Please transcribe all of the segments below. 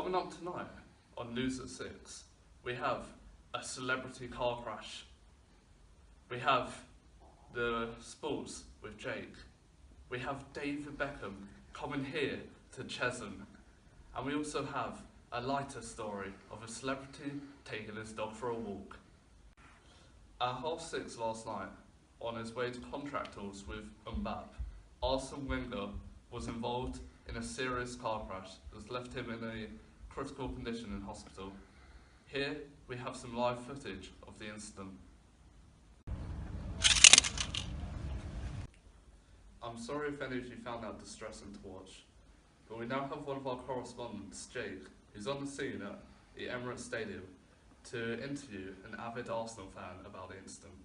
Coming up tonight on News at 6, we have a celebrity car crash. We have the sports with Jake. We have David Beckham coming here to Chesham. And we also have a lighter story of a celebrity taking his dog for a walk. At 6:30 last night, on his way to contract talks with Mbappe, Arsene Wenger was involved in a serious car crash that's left him in a critical condition in hospital. Here we have some live footage of the incident. I'm sorry if any of you found that distressing to watch, but we now have one of our correspondents, Jake, who's on the scene at the Emirates Stadium to interview an avid Arsenal fan about the incident.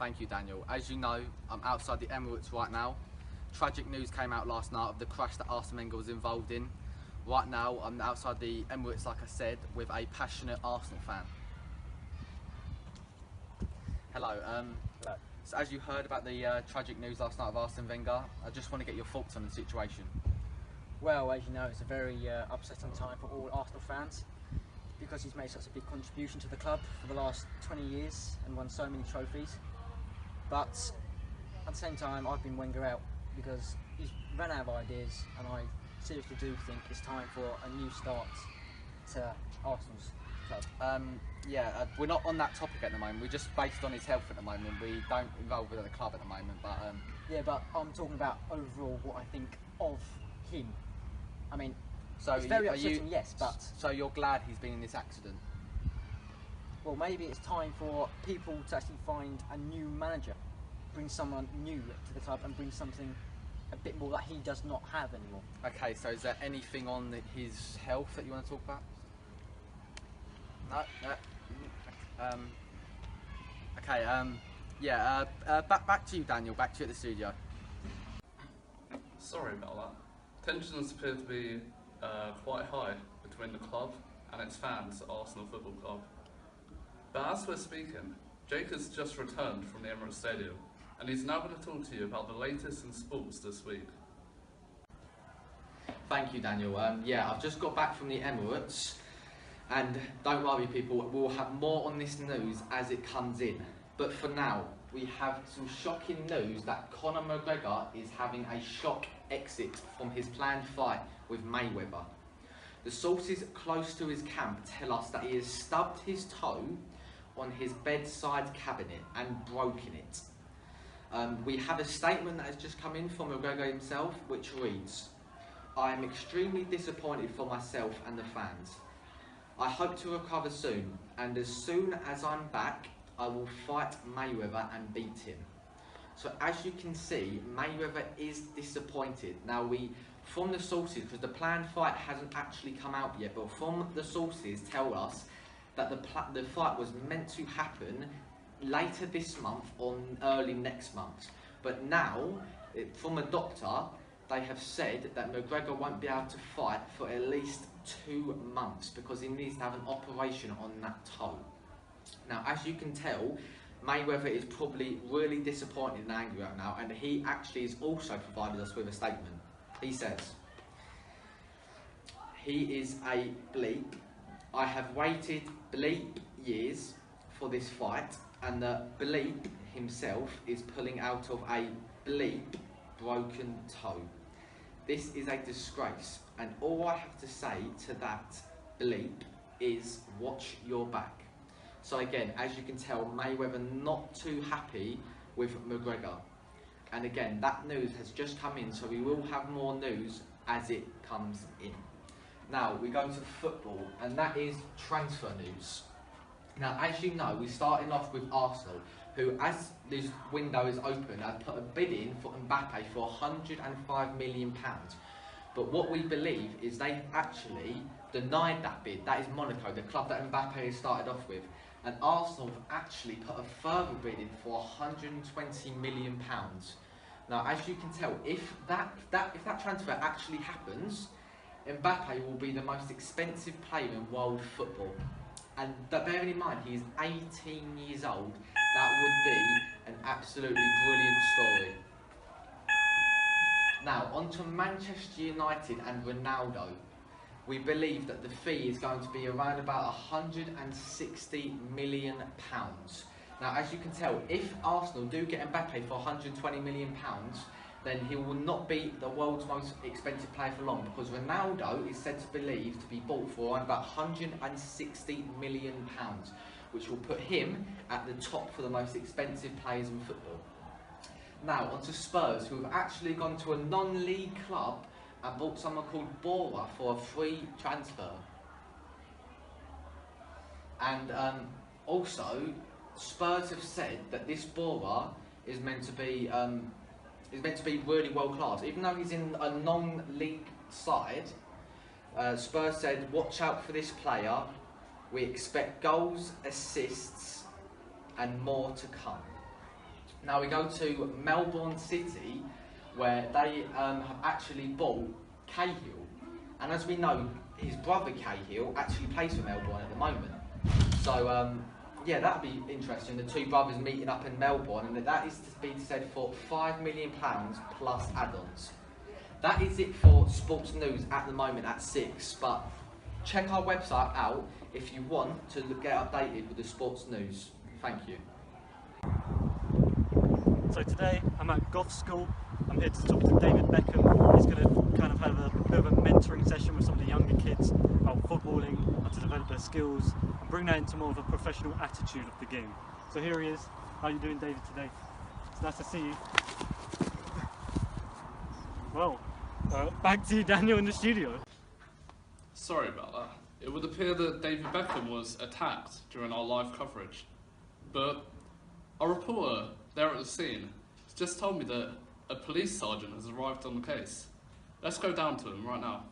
Thank you, Daniel. As you know, I'm outside the Emirates right now. Tragic news came out last night of the crash that Arsene Wenger was involved in. Right now, I'm outside the Emirates, like I said, with a passionate Arsenal fan. Hello. Hello. So as you heard about the tragic news last night of Arsene Wenger, I just want to get your thoughts on the situation. Well, as you know, it's a very upsetting time for all Arsenal fans because he's made such a big contribution to the club for the last 20 years and won so many trophies. But at the same time, I've been Wenger out because he's run out of ideas, and I seriously do think it's time for a new start to Arsenal's club. We're not on that topic at the moment. We're just based on his health at the moment. We don't involve with the club at the moment. But yeah, but I'm talking about overall what I think of him. I mean, so it's very upsetting, yes, but so you're glad he's been in this accident? Well, maybe it's time for people to actually find a new manager, bring someone new to the club, and bring something a bit more that he does not have anymore. Okay, so is there anything on his health that you want to talk about? No. Back to you, Daniel. Back to you at the studio. Sorry about that. Tensions appear to be quite high between the club and its fans at Arsenal Football Club. But as we're speaking, Jake has just returned from the Emirates Stadium, and he's now going to talk to you about the latest in sports this week. Thank you, Daniel. I've just got back from the Emirates, and don't worry, people, we'll have more on this news as it comes in. But for now, we have some shocking news that Conor McGregor is having a shock exit from his planned fight with Mayweather. The sources close to his camp tell us that he has stubbed his toe on his bedside cabinet and broken it. We have a statement that has just come in from McGregor himself, which reads, "I am extremely disappointed for myself and the fans. I hope to recover soon, and as soon as I'm back, I will fight Mayweather and beat him." So as you can see, Mayweather is disappointed. Now from the sources, because the planned fight hasn't actually come out yet, but from the sources tell us that the fight was meant to happen later this month or early next month. But now, from a doctor, they have said that McGregor won't be able to fight for at least 2 months because he needs to have an operation on that toe. Now, as you can tell, Mayweather is probably really disappointed and angry right now, and he actually has also provided us with a statement. He says, "He is a bleep. I have waited bleep years for this fight, and the bleep himself is pulling out of a bleep broken toe. This is a disgrace, and all I have to say to that bleep is watch your back." So again, as you can tell, Mayweather not too happy with McGregor. And again, that news has just come in, so we will have more news as it comes in. Now, we go to football, and that is transfer news. Now, as you know, we're starting off with Arsenal, who, as this window is open, have put a bid in for Mbappe for £105 million. But what we believe is they've actually denied that bid. That is Monaco, the club that Mbappe has started off with. And Arsenal have actually put a further bid in for £120 million. Now, as you can tell, if that transfer actually happens, Mbappe will be the most expensive player in world football. And bearing in mind, he is 18 years old, that would be an absolutely brilliant story. Now, on to Manchester United and Ronaldo. we believe that the fee is going to be around about £160 million. Now, as you can tell, if Arsenal do get Mbappe for £120 million, then he will not be the world's most expensive player for long, because Ronaldo is said to believe to be bought for around about £160 million, which will put him at the top for the most expensive players in football. Now, on to Spurs, who have actually gone to a non-league club and bought someone called Bora for a free transfer. And also, Spurs have said that this Bora is meant to be really world class. Even though he's in a non-league side, Spurs said, watch out for this player. We expect goals, assists, and more to come. Now we go to Melbourne City, where they have actually bought Cahill. And as we know, his brother Cahill actually plays for Melbourne at the moment. So, yeah, that would be interesting. The two brothers meeting up in Melbourne, and that is to be said for £5 million plus add-ons. That is it for sports news at the moment at 6. But check our website out if you want to get updated with the sports news. Thank you. So today I'm at Goth School. I'm here to talk to David Beckham. He's going to kind of have a bit of a mentoring session with some of the younger kids about footballing, how to develop their skills, and bring that into more of a professional attitude of the game. So here he is. How are you doing, David, today? It's nice to see you. Well, back to you, Daniel, in the studio. Sorry about that. It would appear that David Beckham was attacked during our live coverage, but our reporter there at the scene has just told me that a police sergeant has arrived on the case. Let's go down to him right now.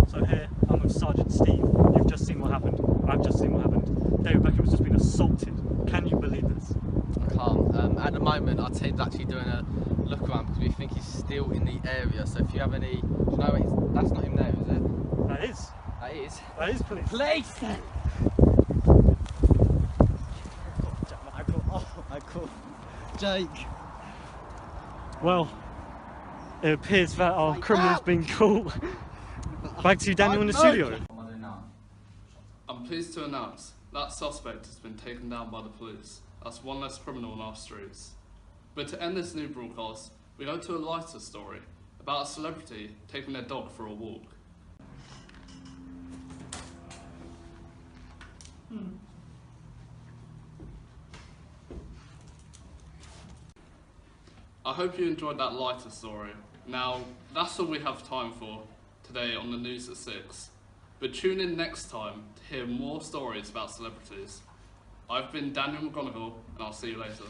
So here, I'm with Sergeant Steve. You've just seen what happened. I've just seen what happened. David Beckham has just been assaulted. Can you believe this? I can't. At the moment, our team's actually doing a look around because we think he's still in the area. So if you have any, do you know what that's not him there, is it? That is. That is. That is police. Police! Michael. Jake. Well, it appears that our criminal's been caught. Back to you, Daniel, in the studio. I'm pleased to announce that suspect has been taken down by the police. That's one less criminal on our streets. But to end this new broadcast, we go to a lighter story about a celebrity taking their dog for a walk. I hope you enjoyed that lighter story. Now, that's all we have time for today on the news at 6. But tune in next time to hear more stories about celebrities. I've been Daniel Mcgonigle, and I'll see you later.